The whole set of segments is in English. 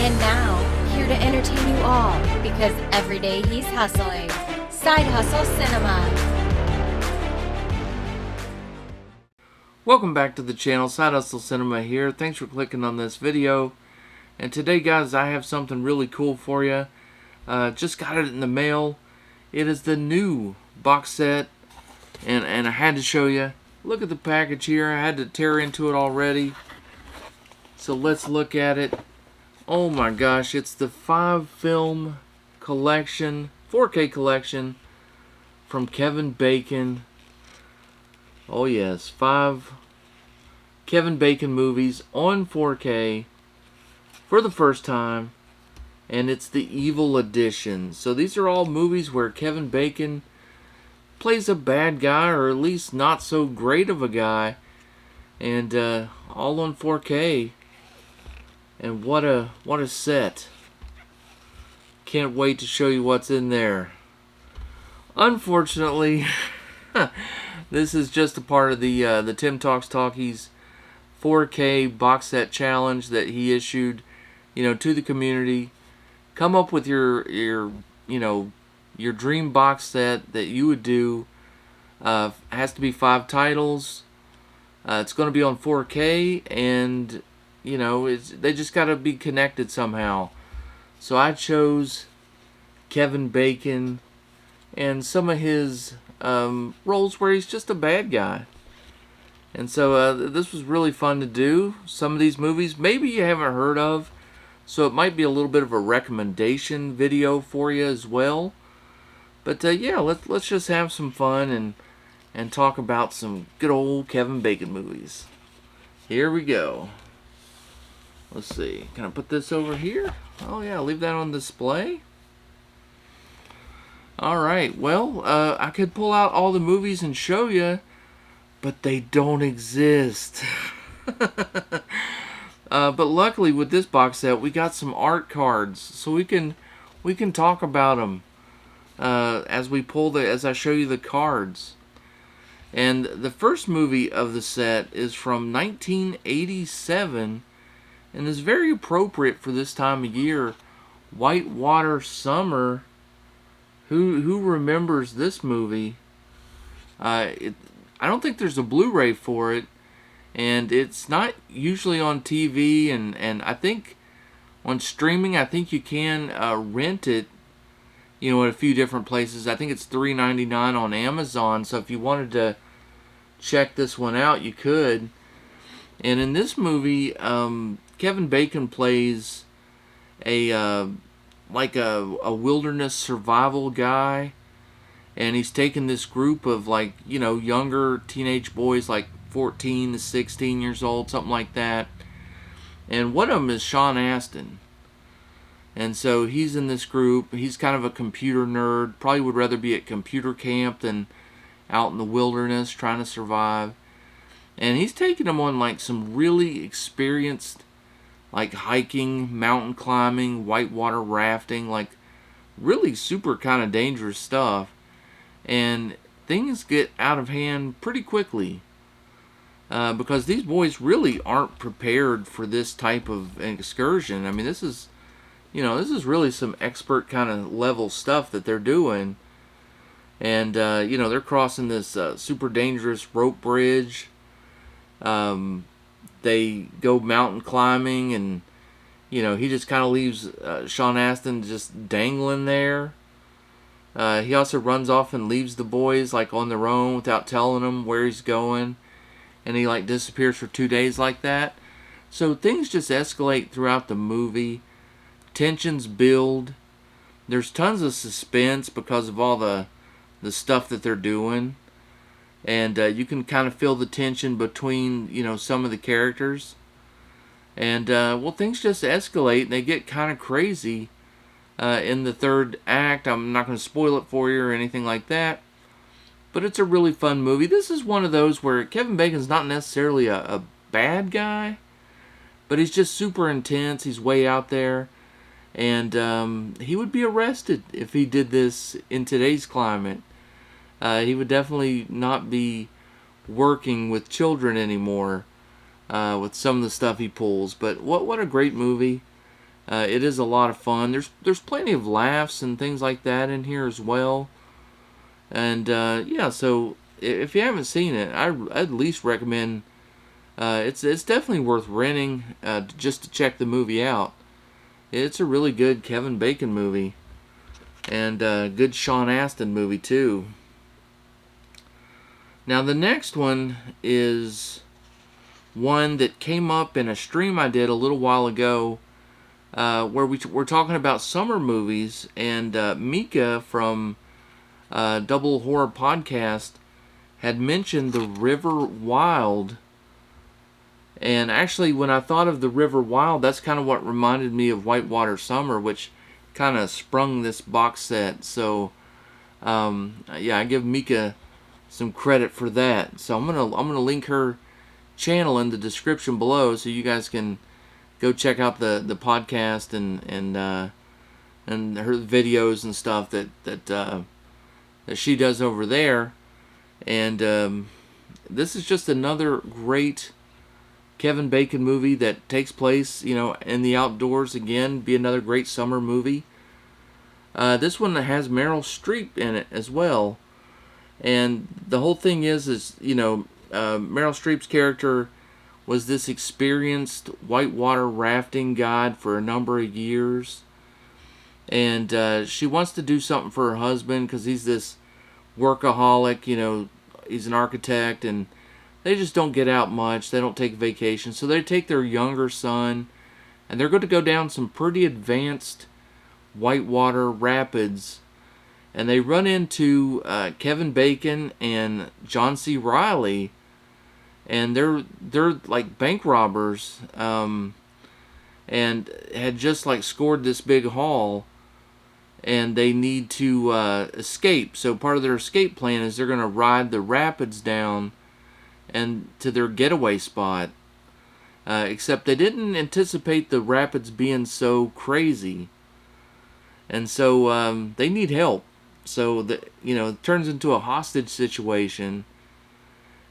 And now, here to entertain you all, because every day he's hustling. Side Hustle Cinema. Welcome back to the channel. Side Hustle Cinema here. Thanks for clicking on this video. And today, guys, I have something really cool for you. Just got it in the mail. It is the new box set, and I had to show you. Look at the package here. I had to tear into it already. So let's look at it. Oh my gosh, it's the 5-film collection, 4K collection from Kevin Bacon. Oh yes, 5 Kevin Bacon movies on 4K for the first time, and it's the Evil Edition. So these are all movies where Kevin Bacon plays a bad guy, or at least not so great of a guy, and all on 4K. And what a set. Can't wait to show you what's in there. Unfortunately, this is just a part of the Tim Talks Talkies 4K box set challenge that he issued, to the community. Come up with your dream box set that you would do. Has to be 5 titles. It's going to be on 4K, and they just got to be connected somehow. So I chose Kevin Bacon and some of his roles where he's just a bad guy. And so this was really fun to do. Some of these movies maybe you haven't heard of, so it might be a little bit of a recommendation video for you as well. But yeah, let's just have some fun and talk about some good old Kevin Bacon movies. Here we go. Let's see. Can I put this over here? Oh yeah, leave that on display. Alright, well, I could pull out all the movies and show you, but they don't exist. But luckily with this box set, we got some art cards, so we can talk about them as I show you the cards. And the first movie of the set is from 1987. And is very appropriate for this time of year. Whitewater Summer. Who remembers this movie? I don't think there's a Blu-ray for it, and it's not usually on TV. And I think on streaming, I think you can rent it. At a few different places. I think it's $3.99 on Amazon. So if you wanted to check this one out, you could. And in this movie, Kevin Bacon plays a wilderness survival guy, and he's taken this group of younger teenage boys, like 14 to 16 years old, something like that. And one of them is Sean Astin. And so he's in this group. He's kind of a computer nerd. Probably would rather be at computer camp than out in the wilderness trying to survive. And he's taking them on some really experienced hiking, mountain climbing, whitewater rafting, really super kind of dangerous stuff. And things get out of hand pretty quickly because these boys really aren't prepared for this type of excursion. I mean, this is really some expert kind of level stuff that they're doing. And, they're crossing this super dangerous rope bridge. They go mountain climbing, and he just kind of leaves Sean Astin just dangling there. He also runs off and leaves the boys on their own without telling them where he's going, and he disappears for 2 days like that. So things just escalate throughout the movie. Tensions build. There's tons of suspense because of all the stuff that they're doing. And you can kind of feel the tension between, some of the characters. And, things just escalate, and they get kind of crazy in the third act. I'm not going to spoil it for you or anything like that. But it's a really fun movie. This is one of those where Kevin Bacon's not necessarily a bad guy, but he's just super intense. He's way out there. And he would be arrested if he did this in today's climate. He would definitely not be working with children anymore with some of the stuff he pulls. But what a great movie. It is a lot of fun. There's plenty of laughs and things like that in here as well. And yeah, so if you haven't seen it, I'd at least recommend. It's definitely worth renting just to check the movie out. It's a really good Kevin Bacon movie, and good Sean Astin movie too. Now the next one is one that came up in a stream I did a little while ago, where we're talking about summer movies, and Meka from Double Horror Podcast had mentioned The River Wild. And actually, when I thought of The River Wild, that's kind of what reminded me of Whitewater Summer, which kind of sprung this box set. So, yeah, I give Meka some credit for that. So I'm gonna link her channel in the description below, so you guys can go check out the podcast and her videos and stuff that she does over there. And this is just another great Kevin Bacon movie that takes place, in the outdoors again. Be another great summer movie. This one has Meryl Streep in it as well. And the whole thing is Meryl Streep's character was this experienced whitewater rafting guide for a number of years. And she wants to do something for her husband because he's this workaholic, he's an architect, and they just don't get out much. They don't take vacations. So they take their younger son, and they're going to go down some pretty advanced whitewater rapids. And they run into Kevin Bacon and John C. Reilly, and they're like bank robbers, and had just like scored this big haul, and they need to escape. So part of their escape plan is they're going to ride the rapids down and to their getaway spot. Except they didn't anticipate the rapids being so crazy, and so they need help. So it turns into a hostage situation,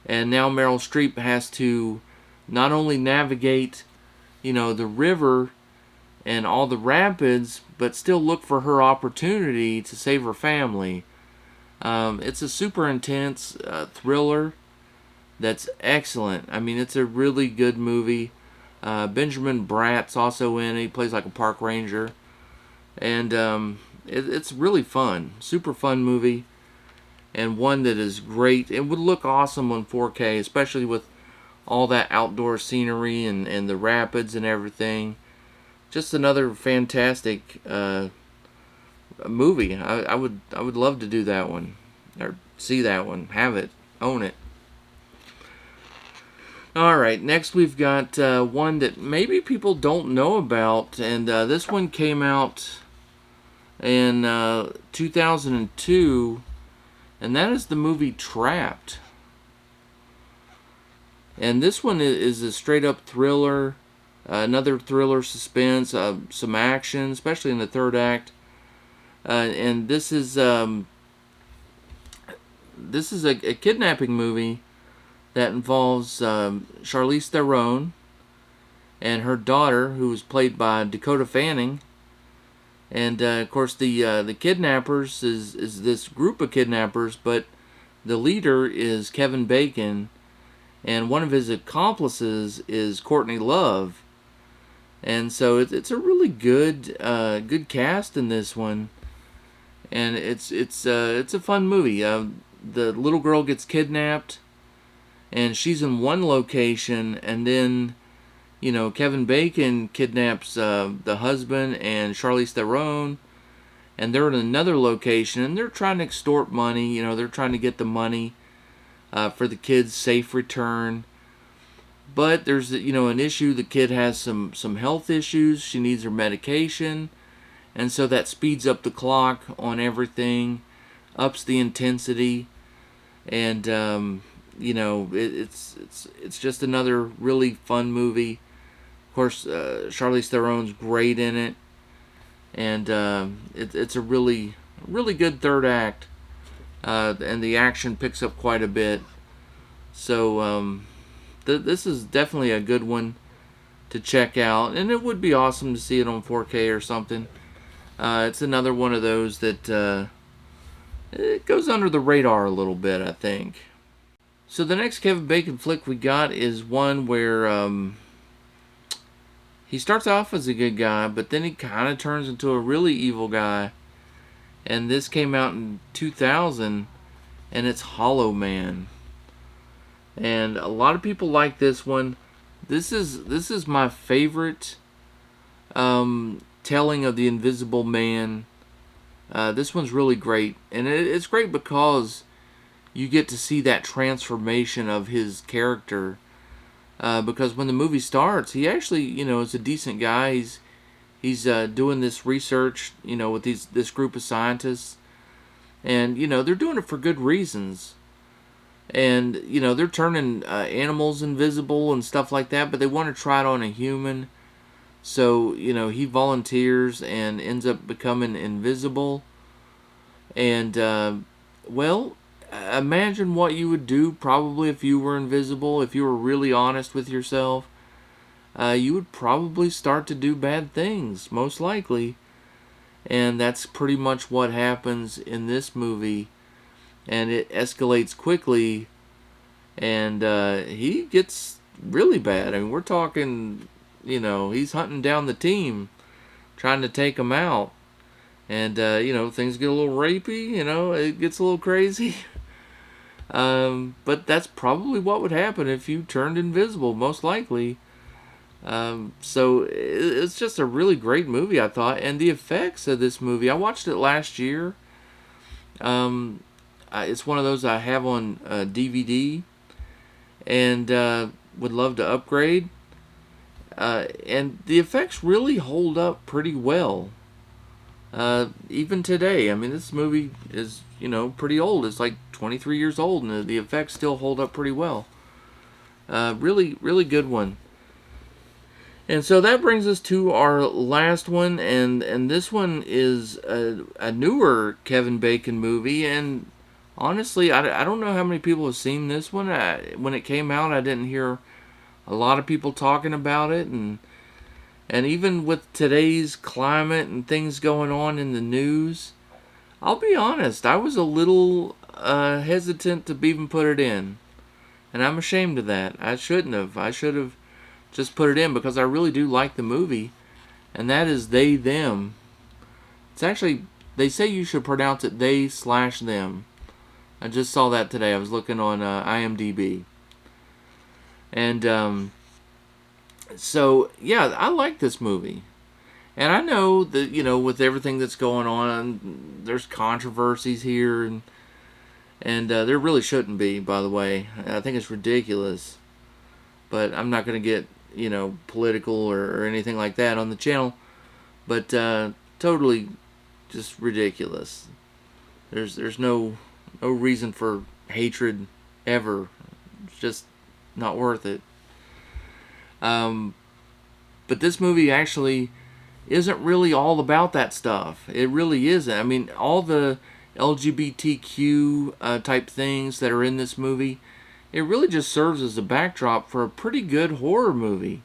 and now Meryl Streep has to not only navigate, the river and all the rapids, but still look for her opportunity to save her family. It's a super intense thriller that's excellent. I mean, it's a really good movie. Benjamin Bratt's also in it. He plays like a park ranger. And it's really fun. Super fun movie. And one that is great. It would look awesome on 4K, especially with all that outdoor scenery and the rapids and everything. Just another fantastic movie. I would love to do that one. Or see that one. Have it. Own it. Alright, next we've got one that maybe people don't know about, and this one came out in 2002, and that is the movie Trapped. And this one is a straight up thriller, another thriller suspense, some action, especially in the third act. And this is a kidnapping movie that involves Charlize Theron and her daughter, who was played by Dakota Fanning. And of course, the kidnappers is this group of kidnappers, but the leader is Kevin Bacon, and one of his accomplices is Courtney Love. And so it's a really good cast in this one, and it's a fun movie. The little girl gets kidnapped, and she's in one location, and then, Kevin Bacon kidnaps the husband and Charlize Theron, and they're in another location, and they're trying to extort money. They're trying to get the money for the kid's safe return. But there's, an issue. The kid has some health issues. She needs her medication, and so that speeds up the clock on everything, ups the intensity, and it's just another really fun movie. Of course, Charlize Theron's great in it, and it's a really good third act, and the action picks up quite a bit. So this is definitely a good one to check out, and it would be awesome to see it on 4K or something. It's another one of those that it goes under the radar a little bit, I think. So the next Kevin Bacon flick we got is one where he starts off as a good guy, but then he kind of turns into a really evil guy. And this came out in 2000, and it's Hollow Man. And a lot of people like this one. This is my favorite telling of the Invisible Man. This one's really great, and it's great because you get to see that transformation of his character. Because when the movie starts, he actually, is a decent guy. He's doing this research, with this group of scientists, and they're doing it for good reasons. And they're turning animals invisible and stuff like that, but they want to try it on a human. So he volunteers and ends up becoming invisible. And well, imagine what you would do probably if you were invisible. If you were really honest with yourself, you would probably start to do bad things, most likely. And that's pretty much what happens in this movie. And it escalates quickly, and he gets really bad. I mean, we're talking, he's hunting down the team, trying to take them out. And, things get a little rapey, it gets a little crazy. But that's probably what would happen if you turned invisible, most likely. So it's just a really great movie, I thought. And the effects of this movie, I watched it last year. It's one of those I have on DVD, and would love to upgrade. And the effects really hold up pretty well. Even today, I mean, this movie is, pretty old. It's like 23 years old, and the effects still hold up pretty well. Really, really good one. And so that brings us to our last one, and this one is a newer Kevin Bacon movie, and honestly, I don't know how many people have seen this one. When it came out, I didn't hear a lot of people talking about it, and even with today's climate and things going on in the news, I'll be honest, I was a little hesitant to even put it in, and I'm ashamed of that. I shouldn't have. I should have just put it in because I really do like the movie, and that is They Them. It's actually, they say you should pronounce it they/them. I just saw that today. I was looking on IMDb. And so, yeah, I like this movie. And I know that, with everything that's going on, there's controversies here, and there really shouldn't be, by the way. I think it's ridiculous. But I'm not going to get, political or anything like that on the channel. But totally just ridiculous. There's no reason for hatred ever. It's just not worth it. But this movie actually isn't really all about that stuff. It really isn't. I mean, all the LGBTQ type things that are in this movie, it really just serves as a backdrop for a pretty good horror movie.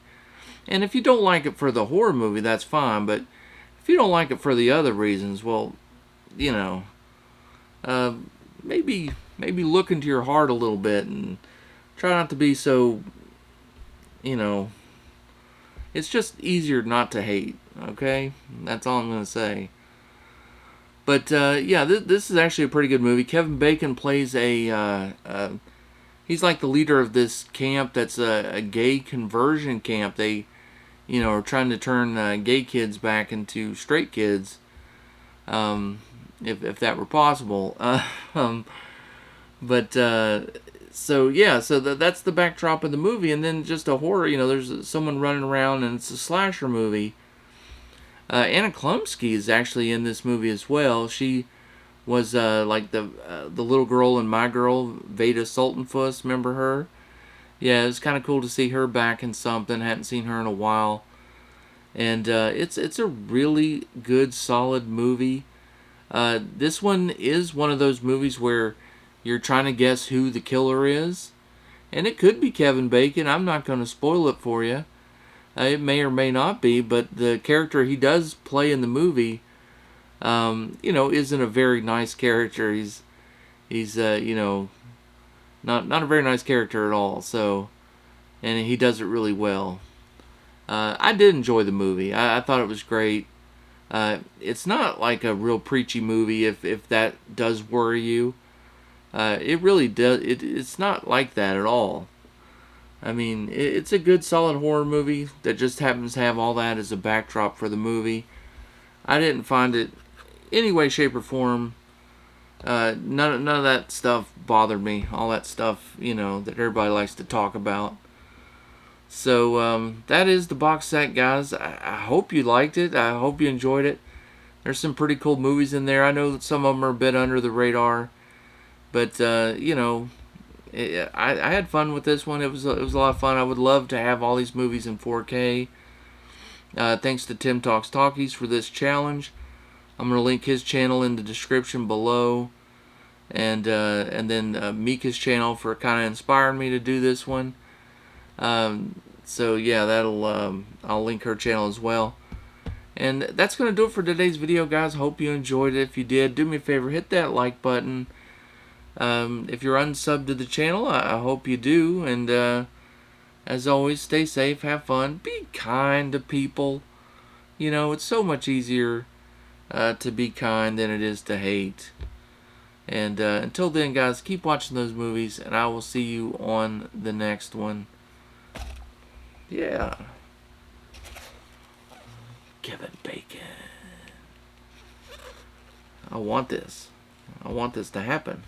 And if you don't like it for the horror movie, that's fine. But if you don't like it for the other reasons, well, maybe look into your heart a little bit and try not to be so, it's just easier not to hate, okay? That's all I'm going to say. But, yeah, this is actually a pretty good movie. Kevin Bacon plays he's like the leader of this camp that's a gay conversion camp. They, are trying to turn gay kids back into straight kids, if that were possible. So yeah, so that's the backdrop of the movie, and then just a horror. There's someone running around, and it's a slasher movie. Anna Klumsky is actually in this movie as well. She was like the little girl in My Girl, Veda Sultanfuss. Remember her? Yeah, it was kind of cool to see her back in something. Hadn't seen her in a while, and it's a really good, solid movie. This one is one of those movies where you're trying to guess who the killer is, and it could be Kevin Bacon. I'm not going to spoil it for you, It may or may not be, but the character he does play in the movie, isn't a very nice character. He's not a very nice character at all. So, and he does it really well. I did enjoy the movie. I thought it was great. It's not like a real preachy movie. If that does worry you, it really does. It's not like that at all. I mean, it's a good, solid horror movie that just happens to have all that as a backdrop for the movie. I didn't find it any way, shape, or form. None of that stuff bothered me. All that stuff, that everybody likes to talk about. So that is the box set, guys. I hope you liked it. I hope you enjoyed it. There's some pretty cool movies in there. I know that some of them are a bit under the radar, but I had fun with this one. It was a lot of fun. I would love to have all these movies in 4K. Thanks to Tim Talks Talkies for this challenge. I'm going to link his channel in the description below, and then Meka's channel for kind of inspiring me to do this one. So yeah, I'll link her channel as well. And that's going to do it for today's video, guys. Hope you enjoyed it. If you did, do me a favor, hit that like button. If you're unsubbed to the channel, I hope you do. And as always, stay safe, have fun, be kind to people. It's so much easier to be kind than it is to hate. And until then, guys, keep watching those movies, and I will see you on the next one. Yeah. Kevin Bacon. I want this. I want this to happen.